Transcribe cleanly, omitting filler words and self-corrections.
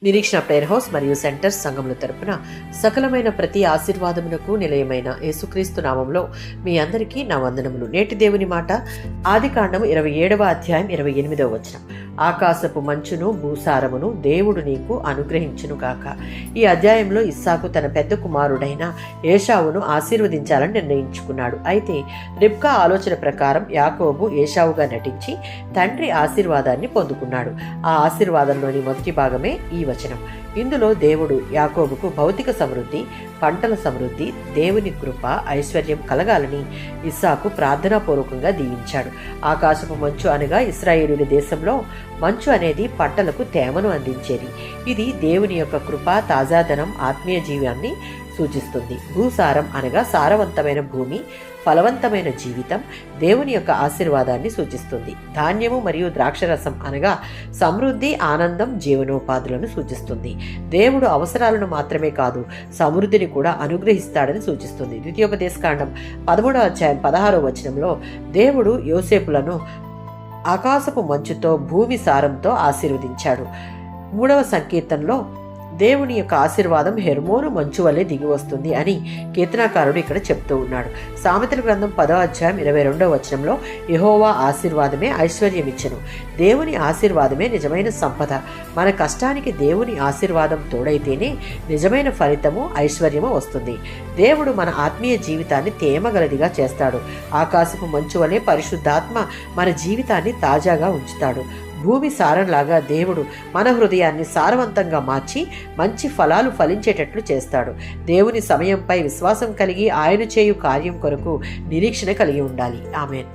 నిరీక్షణ prayer house మరియు centres సంఘముల తరపున సకలమైన ప్రతి ఆశీర్వాదమునకు నిలయమైన యేసుక్రీస్తు నామంలో మీ అందరికీ నా వందనములు. నేటి దేవుని మాట ఆదికాండము 27వ అధ్యాయం 28వ వచనం. ఆకాశపు మంచును భూసారమును దేవుడు నీకు అనుగ్రహించును గాక. ఈ అధ్యాయంలో ఇస్సాకు తన పెద్ద కుమారుడైన ఏశావును ఆశీర్వదించాలని నిర్ణయించుకున్నాడు. అయితే రిబ్కా ఆలోచన ప్రకారం యాకోబు ఏశావుగా నటించి తండ్రి ఆశీర్వాదాన్ని పొందుకున్నాడు. ఆ ఆశీర్వాదంలోని మొదటి భాగమే ఈ వచనం. ఇందులో దేవుడు యాకోబుకు భౌతిక సమృద్ధి, పంటల సమృద్ధి, దేవుని కృప, ఐశ్వర్యం కలగాలని ఇస్సాకు ప్రార్థనాపూర్వకంగా దీవించాడు. ఆకాశపు మంచు అనగా ఇశ్రాయేలీయుల దేశంలో మంచు అనేది పంటలకు తేమను అందించేది. ఇది దేవుని యొక్క కృప, తాజాదనం, ఆత్మీయ జీవాన్ని సూచిస్తుంది. భూసారం అనగా సారవంతమైన భూమి, ఫలవంతమైన జీవితం, దేవుని యొక్క ఆశీర్వాదాన్ని సూచిస్తుంది. ధాన్యము మరియు ద్రాక్షరసం అనగా సమృద్ధి, ఆనందం, జీవనోపాధులను సూచిస్తుంది. దేవుడు అవసరాలను మాత్రమే కాదు, సమృద్ధిని కూడా అనుగ్రహిస్తాడని సూచిస్తుంది. ద్వితీయోపదేశకాండం 13వ అధ్యాయం 16వ వచనంలో దేవుడు యోసేపులను ఆకాశపు మంచుతో, భూమి సారంతో ఆశీర్వదించాడు. 3వ సంకీర్తనలో దేవుని యొక్క ఆశీర్వాదం హెర్మోను మంచు వల్లే దిగి వస్తుంది అని కీర్తనాకారుడు ఇక్కడ చెప్తూ ఉన్నాడు. సామెతల గ్రంథం 10వ అధ్యాయం 22వ వచనంలో యెహోవా ఆశీర్వాదమే ఐశ్వర్యమిచ్చెను. దేవుని ఆశీర్వాదమే నిజమైన సంపద. మన కష్టానికి దేవుని ఆశీర్వాదం తోడైతేనే నిజమైన ఫలితము, ఐశ్వర్యము వస్తుంది. దేవుడు మన ఆత్మీయ జీవితాన్ని తేమగలదిగా చేస్తాడు. ఆకాశపు మంచు వలె పరిశుద్ధాత్మ మన జీవితాన్ని తాజాగా ఉంచుతాడు. భూమి సారంలాగా దేవుడు మన హృదయాన్ని సారవంతంగా మార్చి మంచి ఫలాలు ఫలించేటట్లు చేస్తాడు. దేవుని సమయంపై విశ్వాసం కలిగి ఆయన చేయు కార్యం కొరకు నిరీక్షణ కలిగి ఉండాలి. ఆమేన్.